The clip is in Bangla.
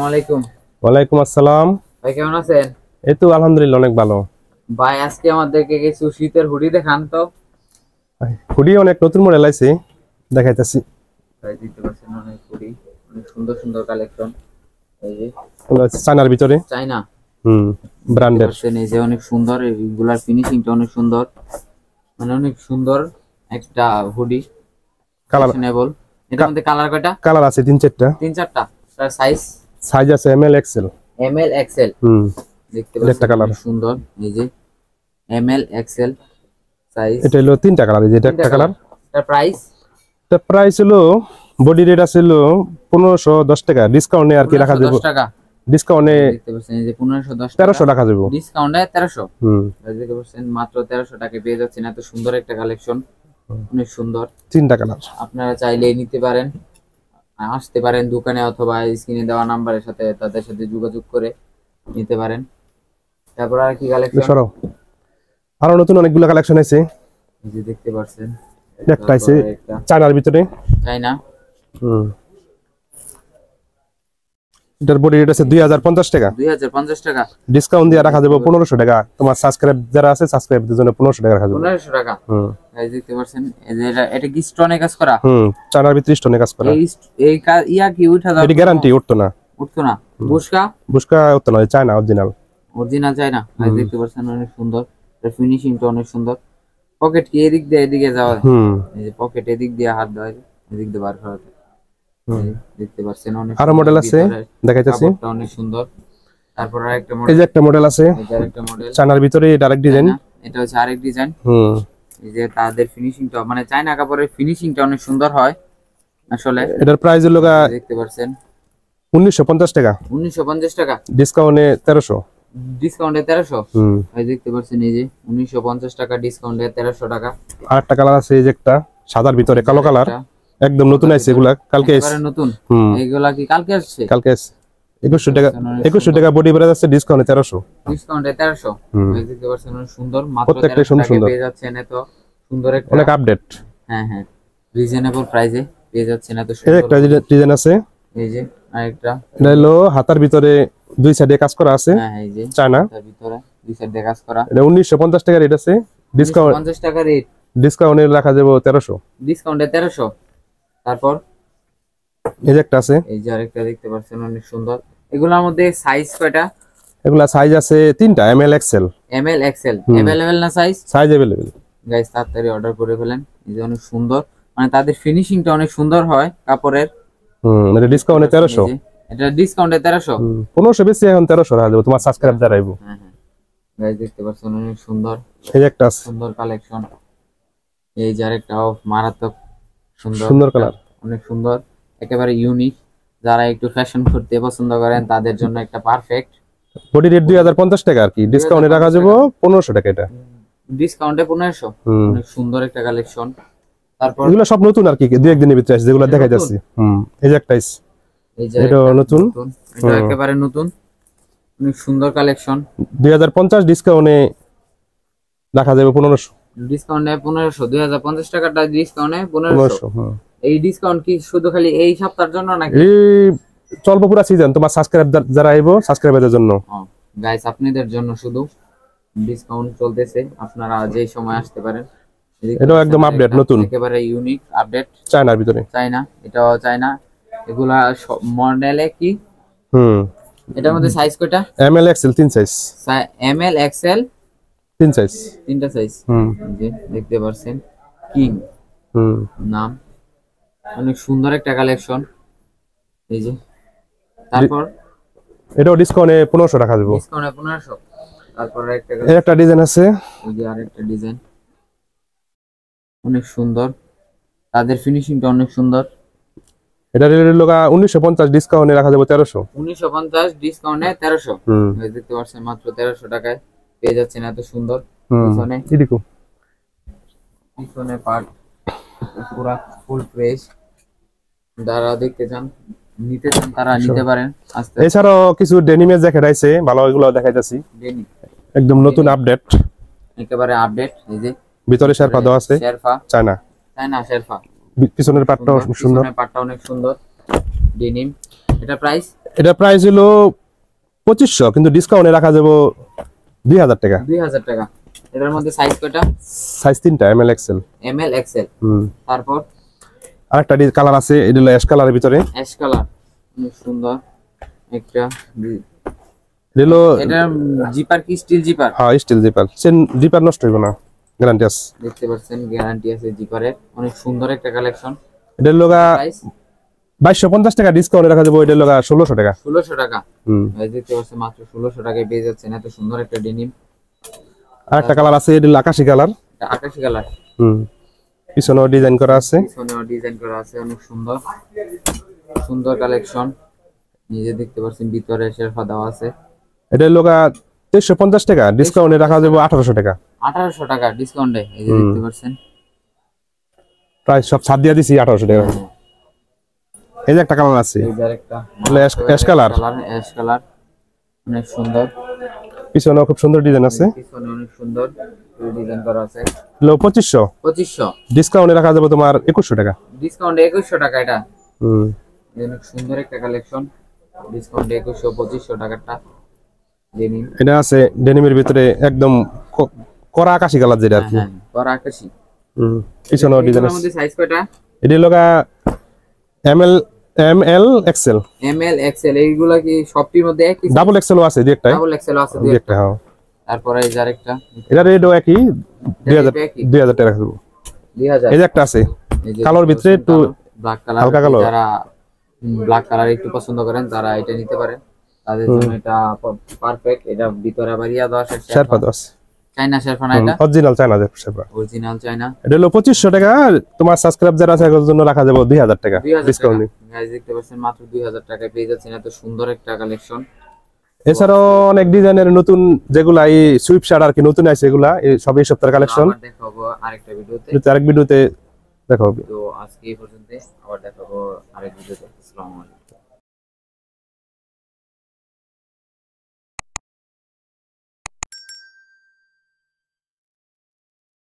আসসালামু আলাইকুম। ওয়ালাইকুম আসসালাম। ভাই কেমন আছেন? এই তো আলহামদুলিল্লাহ অনেক ভালো। ভাই আজকে আমাদেরকে কিছু শীতের হুডি দেখান তো। হুডি অনেক নতুন মডেল আছে, দেখাইতাছি। ভাই দেখতে পাচ্ছেন অনেক হুডি, অনেক সুন্দর সুন্দর কালেকশন। এই যে এগুলো হচ্ছে চায়নার ভিতরে। চাইনা ব্র্যান্ডের। এই যে অনেক সুন্দর, এইগুলার ফিনিশিংটা অনেক সুন্দর, মানে অনেক সুন্দর একটা হুডি। Colour fashionable. এটার মধ্যে কালার কয়টা? কালার আছে তিন চারটা। তার সাইজ আছে এমএল এক্সেল। M L Excel. দেখতে একটা কালার পাচ্ছেন সুন্দর, এই যে এমএল এক্সেল সাইজ। এটা হলো তিনটা কালার, এই যে এটা একটা কালার। এটার প্রাইস? এটা প্রাইস হলো বডি রেট আছে হলো 1510 টাকা, ডিসকাউন্টে আর কি রাখা যাবে। 10 টাকা ডিসকাউন্টে দেখতে পাচ্ছেন, এই যে 1510 1300 রাখা যাবে। ডিসকাউন্টে 1300। দেখতে পাচ্ছেন মাত্র 1300 টাকায় পেয়ে যাচ্ছেন এত সুন্দর একটা কালেকশন। অনেক সুন্দর, তিনটা কালার। আপনারা চাইলে নিতে পারেন, আসতে পারেন দোকানে অথবা স্ক্রিনে দেওয়া নাম্বারের সাথে তাদের সাথে যোগাযোগ করে নিতে পারেন। তারপর আর কি কালেকশন? সরো, আরো নতুন অনেকগুলো কালেকশন আছে। এই যে দেখতে পাচ্ছেন একটা আছে চায়নার ভিতরে। চাইনা। এটার বডি রেট আছে 2050 টাকা। 2050 টাকা ডিসকাউন্ট দিয়ে রাখা যাবে 1500 টাকা। তোমার সাবস্ক্রাইব যারা আছে সাবস্ক্রাইবদের জন্য 1500 টাকা রাখা যাবে। 1500 টাকা। এই দেখতে পাচ্ছেন, এই যে এটা কি স্টোনে কাজ করা? চায়নার ভিতরে স্টোনে কাজ করা। এই ইয়া কি উঠা যাবে? এটি গ্যারান্টি উঠতো না। বুশকা উঠতো না, চায়না অরিজিনাল চায়না। এই দেখতে পাচ্ছেন অনেক সুন্দর, এর ফিনিশিংটা অনেক সুন্দর। পকেট কি এদিক দিয়ে এদিকে যাওয়া? এই যে পকেট এদিক দিয়ে হাত দেওয়া, এদিক দিয়ে বার করা। দেখতে পাচ্ছেন অনেক আরো মডেল আছে, দেখাইতাছি। অনেক সুন্দর। তারপর আরেকটা মডেল, এই যে একটা মডেল আছে আরেকটা মডেল চায়নার ভিতরে, এটা আরেক ডিজাইন। এটা হচ্ছে আরেক ডিজাইন। এই যে তাদের ফিনিশিংটা, মানে চায়না কাপড়ের ফিনিশিংটা অনেক সুন্দর হয় আসলে। এটার প্রাইস হলো দেখতে পাচ্ছেন 1950 টাকা। 1950 টাকা ডিসকাউন্টে 1300। ডিসকাউন্টে 1300। এই দেখতে পাচ্ছেন, এই যে 1950 টাকা ডিসকাউন্টে 1300 টাকা। আরেকটা কালার আছে, এই যে একটা সাদার ভিতরে কালো কালার, একদম নতুন আছে এগুলা, কালকে নতুন। এগুলা কি কালকে আসছে? কালকে আসছে। 2100 টাকা, 2100 টাকা বডি প্রাইস আছে, ডিসকাউন্টে 1300। ডিসকাউন্টে 1300। এই দেখতে পাচ্ছেন অনেক সুন্দর, মাত্র 1300 টাকায় পেয়ে যাচ্ছেন এত সুন্দর একটা, অনেক আপডেট। হ্যাঁ রিজনেবল প্রাইসে পেয়ে যাচ্ছেন এত সুন্দর। এই একটা ডিজাইন আছে, এই যে আরেকটা। এটা হলো হাতার ভিতরে দুই সাইডে কাজ করা আছে। এই যে চায়না হাতার ভিতরে দুই সাইডে কাজ করা। এটা 1950 টাকা রেট আছে, ডিসকাউন্ট 50 টাকা রেট, ডিসকাউন্টে রাখা যাবে 1300। ডিসকাউন্টে 1300। তারপর এই যে একটা আছে, এই যে আরেকটা দেখতে পাচ্ছেন অনেক সুন্দর। এগুলোর মধ্যে সাইজ কয়টা? এগুলা সাইজ আছে তিনটা, M L XL. M L XL available না? Size available. গাইস তাড়াতাড়ি অর্ডার করে ফেলেন। এই যে অনেক সুন্দর, মানে তাদের ফিনিশিংটা অনেক সুন্দর হয় কাপড়ের। এটা ডিসকাউন্টে 1300। এটা ডিসকাউন্টে 1300। 1500 বেশি, এখন 1300 রাখা যাবে, তোমার সাবস্ক্রাইব দ্বারা আইবো। গাইস দেখতে পাচ্ছেন অনেক সুন্দর, এই যে একটা আছে সুন্দর কালেকশন। এই যে আরেকটা মারাত্মক সুন্দর, সুন্দর কালার, অনেক সুন্দর, একেবারে ইউনিক। যারা একটু ফ্যাশন করতে পছন্দ করেন তাদের জন্য একটা পারফেক্ট। বডি রেট 2050 টাকা আর কি, ডিসকাউন্টে রাখা যাবে 1500 টাকা। এটা ডিসকাউন্টে 1500। অনেক সুন্দর একটা কালেকশন। তারপর এগুলো সব নতুন আর কি, দুই একদিনের ভিতরে আছে যেগুলো দেখাইতাছি। এই যে একটা আছে, এই যে এটা নতুন, এটা একেবারে নতুন, অনেক সুন্দর কালেকশন। 2050 ডিসকাউন্টে রাখা যাবে 1500। ডিসকাউন্টে 1500, 2050 টাকাটা ডিসকাউন্টে 1500। এই ডিসকাউন্ট কি শুধু খালি এই সপ্তাহের জন্য নাকি? এই চলবে পুরো সিজন, তোমার সাবস্ক্রাইব যারা আইবো সাবস্ক্রাইবারদের জন্য। গাইস আপনাদের জন্য শুধু ডিসকাউন্ট চলতেছে, আপনারা যেই সময় আসতে পারেন। এটা একদম আপডেট নতুন, একেবারে ইউনিক আপডেট, চায়নার ভিতরে। চায়না, এটাও চায়না। এগুলা মডেলে কি? এটার মধ্যে সাইজ কয়টা? এমএল এক্সেল তিন সাইজ। এমএল এক্সেল তিন সাইজ, তিনটা সাইজ। যে দেখতে পাচ্ছেন কিং নাম, অনেক সুন্দর একটা কালেকশন। এই যে তারপর এটাও ডিসকাউন্টে 1500 রাখা যাবে, ডিসকাউন্টে 1500। তারপর একটা ডিজাইন আছে, এই যে আরেকটা ডিজাইন, অনেক সুন্দর, তাদের ফিনিশিংটা অনেক সুন্দর। এটা রেট লগা 1950, ডিসকাউন্টে রাখা যাবে 1300। 1950 ডিসকাউন্টে 1300। এই দেখতে পাচ্ছেন মাত্র 1300 টাকায় পেয়ে যাচ্ছেন এত সুন্দর। পিছনে পিছনে পার্ট পুরো ফুল ফ্রেশ, যারা দেখতে চান নিতে চান তারা নিতে পারেন। এছাড়াও কিছু ডেনিমের জ্যাকেট আছে ভালো, এগুলো দেখাইতাছি। ডেনিম একদম নতুন আপডেট, একেবারে আপডেট। এই যে ভিতরে শেরপা দেওয়া আছে, শেরপা চায়না, চায়না শেরপা। পিছনের পাটটা সুন্দর, পিছনের পাটটা অনেক সুন্দর, ডেনিম। এটা প্রাইস এটা প্রাইস হলো 2500, কিন্তু ডিসকাউন্টে রাখা যাবে 2000 টাকা। 2000 টাকা। এটার মধ্যে সাইজ কয়টা? সাইজ 3টা, এমএল এক্সেল। M L Excel. তারপর আরেকটা কালার আছে, এটা হলো অ্যাশ কালারের ভিতরে। অ্যাশ কালার, অনেক সুন্দর একটা। এটা জিপার কি স্টিল জিপার? হ্যাঁ, স্টিল জিপার। চেন জিপার নষ্ট হইব না, গ্যারান্টি আছে। দেখতে পাচ্ছেন গ্যারান্টি আছে জিপারের। অনেক সুন্দর একটা কালেকশন। এটা লগা 2250 টাকা, ডিসকাউন্টে রাখা যাবে এটা লগা 1600 টাকা। 1600 টাকা। দেখতে পাচ্ছেন মাত্র 1600 টাকায় পেয়ে যাচ্ছেন এত সুন্দর একটা ডেনিম। আরেকটা কালার আছে, এটা আকাশী কালার। এটা আকাশী কালার। পিছনেও ডিজাইন করা আছে। পিছনেও ডিজাইন করা আছে, অনেক সুন্দর সুন্দর কালেকশন। নিজে দেখতে পাচ্ছেন ভিতরে শেরফা দেওয়া আছে। এটা লগা 2350 টাকা, ডিসকাউন্টে রাখা যাবে 1800 টাকা। 1800 টাকা ডিসকাউন্টে। এই যে দেখতে পাচ্ছেন প্রাইস সব ছাড় দিয়ে দিছি 1800 টাকা। এই যে একটা কালার আছে, এই যে আরেকটা অ্যাশ কালার। অ্যাশ কালার, অনেক সুন্দর। পিছনেও খুব সুন্দর ডিজাইন আছে। পিছনে অনেক সুন্দর ডিজাইন করা আছে। লো 2500, ডিসকাউন্টে রাখা যাবে তোমার 2100 টাকা। ডিসকাউন্টে 2100 টাকা। এটা অনেক সুন্দর একটা কালেকশন। ডিসকাউন্টে 2500 টাকাটা ডেনিম। এটা আছে ডেনিমের ভিতরে একদম কড়া আকাশী কালার, যেটা আর কি কড়া আকাশী। পিছনেও ডিজাইন আছে। মধ্যে সাইজ কয়টা? এটা লগা এমএল এক্সেল। এমএল এক্সেল এইগুলা কি সবটির মধ্যে একই? ডাবল এক্সেলও আছে দুই একটা। ডাবল এক্সেলও আছে দুই একটা। হ্যাঁ। তারপরে এই যে আরেকটা, এটা রেটও একই, 2000 টাকা রাখবো। 2000। এই যে একটা আছে কালোর ভিতরে একটু ব্ল্যাক কালার। হালকা কালো। যারা ব্ল্যাক কালার একটু পছন্দ করেন তারা এটা নিতে পারেন, তাদের জন্য এটা পারফেক্ট। এটা ভিতরে আবার ইয়া দেওয়া আছে, শেরপা দেওয়া আছে। চাইনা শেরপা না, এটা অরিজিনাল চায়না শেরপা। অরিজিনাল চাইনা। এটা হলো 2500 টাকা। তোমার সাবস্ক্রাইব যারা আছে এর জন্য রাখা যাবে 2000 টাকা ডিসকাউন্ট। গাইস দেখতে পাচ্ছেন মাত্র 2000 টাকায় পেয়ে যাচ্ছেন এত সুন্দর একটা কালেকশন। এছাড়াও অনেক ডিজাইনের নতুন যেগুলা এই সুইপ শার্ট আর কি নতুন আছে, এগুলা সব এই সপ্তাহের কালেকশন। দেখাবো আরেকটা ভিডিওতে। আরেক ভিডিওতে দেখাবো। তো আজকে এই পর্যন্ত, আবার দেখাবো আরেক ভিডিওতে। আসসালামু আলাইকুম।